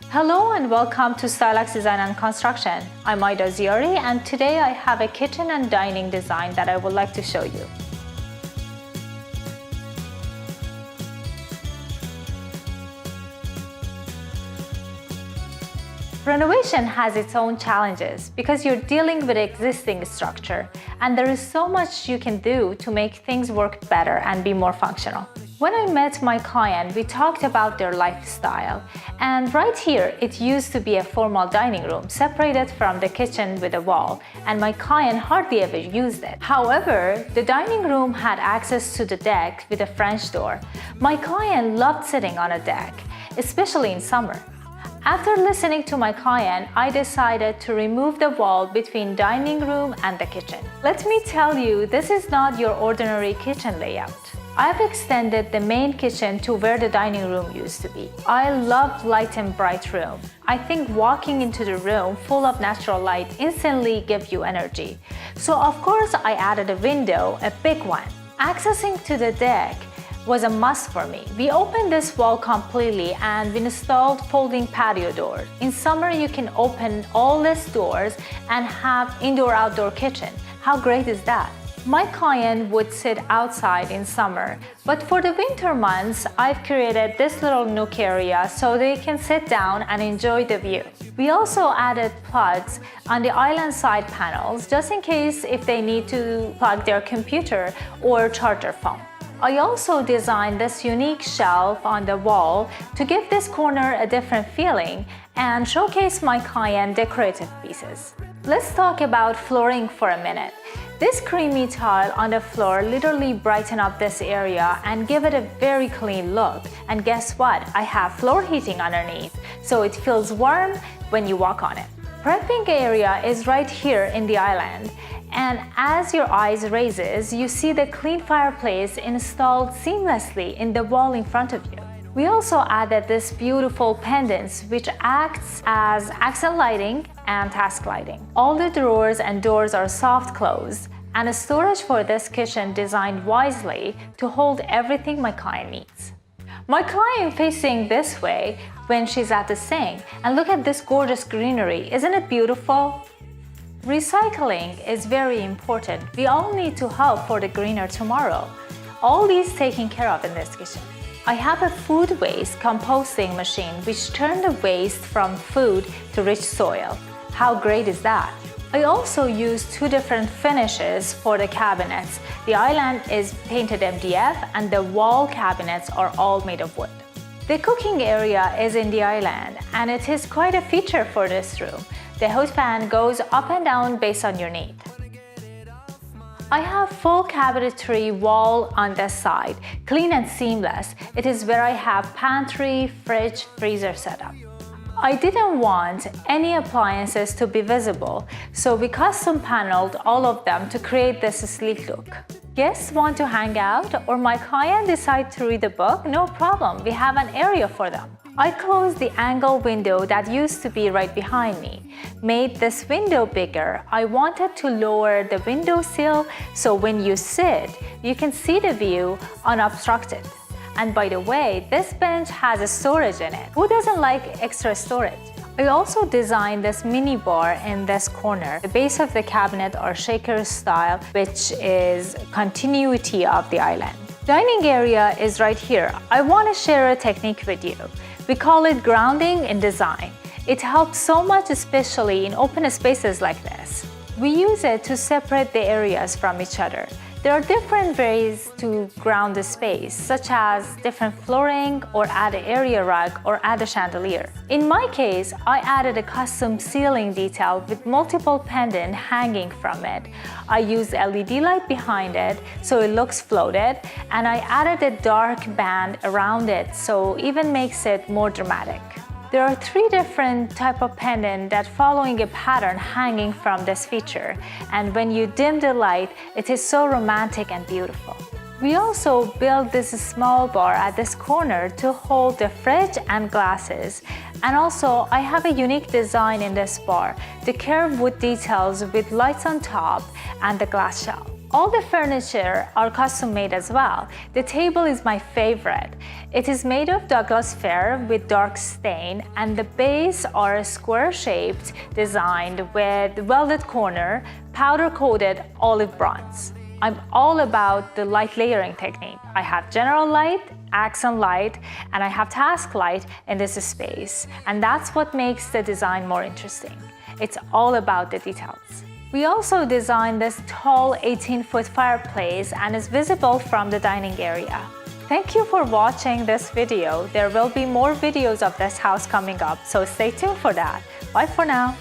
Hello and welcome to Stylex Design and Construction. I'm Aida Ziari and today I have a kitchen and dining design that I would like to show you. Renovation has its own challenges because you're dealing with existing structure and there is so much you can do to make things work better and be more functional. When I met my client, we talked about their lifestyle, and right here it used to be a formal dining room separated from the kitchen with a wall, and my client hardly ever used it. However, the dining room had access to the deck with a French door. My client loved sitting on a deck, especially in summer. After listening to my client, I decided to remove the wall between dining room and the kitchen. Let me tell you, this is not your ordinary kitchen layout. I've extended the main kitchen to where the dining room used to be. I love light and bright room. I think walking into the room full of natural light instantly gives you energy. So of course I added a window, a big one. Accessing to the deck was a must for me. We opened this wall completely and we installed folding patio doors. In summer you can open all these doors and have indoor-outdoor kitchen. How great is that? My client would sit outside in summer, but for the winter months, I've created this little nook area so they can sit down and enjoy the view. We also added plugs on the island side panels just in case if they need to plug their computer or charge their phone. I also designed this unique shelf on the wall to give this corner a different feeling and showcase my client decorative pieces. Let's talk about flooring for a minute. This creamy tile on the floor literally brighten up this area and give it a very clean look. And guess what? I have floor heating underneath, so it feels warm when you walk on it. Prepping area is right here in the island. And as your eyes raises, you see the clean fireplace installed seamlessly in the wall in front of you. We also added this beautiful pendants which acts as accent lighting and task lighting. All the drawers and doors are soft close and a storage for this kitchen designed wisely to hold everything my client needs. My client facing this way when she's at the sink, and look at this gorgeous greenery, isn't it beautiful? Recycling is very important. We all need to help for the greener tomorrow. All these taken care of in this kitchen. I have a food waste composting machine which turns the waste from food to rich soil. How great is that? I also use two different finishes for the cabinets. The island is painted MDF and the wall cabinets are all made of wood. The cooking area is in the island and it is quite a feature for this room. The hot pan goes up and down based on your need. I have full cabinetry wall on this side, clean and seamless. It is where I have pantry, fridge, freezer setup. I didn't want any appliances to be visible, so we custom paneled all of them to create this sleek look. Guests want to hang out or my client decide to read a book? No problem, we have an area for them. I closed the angle window that used to be right behind me. Made this window bigger. I wanted to lower the window sill so when you sit, you can see the view unobstructed. And by the way, this bench has a storage in it. Who doesn't like extra storage? I also designed this mini bar in this corner. The base of the cabinet are shaker style, which is continuity of the island. Dining area is right here. I want to share a technique with you. We call it grounding in design. It helps so much, especially in open spaces like this. We use it to separate the areas from each other. There are different ways to ground the space, such as different flooring or add an area rug or add a chandelier. In my case, I added a custom ceiling detail with multiple pendants hanging from it. I used LED light behind it so it looks floated, and I added a dark band around it so it even makes it more dramatic. There are three different types of pendant that following a pattern hanging from this feature, and when you dim the light, it is so romantic and beautiful. We also built this small bar at this corner to hold the fridge and glasses. And also, I have a unique design in this bar, the curved wood details with lights on top and the glass shelf. All the furniture are custom made as well. The table is my favorite. It is made of Douglas fir with dark stain, and the base are square-shaped, designed with welded corner, powder-coated olive bronze. I'm all about the light layering technique. I have general light, accent light, and I have task light in this space. And that's what makes the design more interesting. It's all about the details. We also designed this tall 18-foot fireplace and is visible from the dining area. Thank you for watching this video. There will be more videos of this house coming up, so stay tuned for that. Bye for now.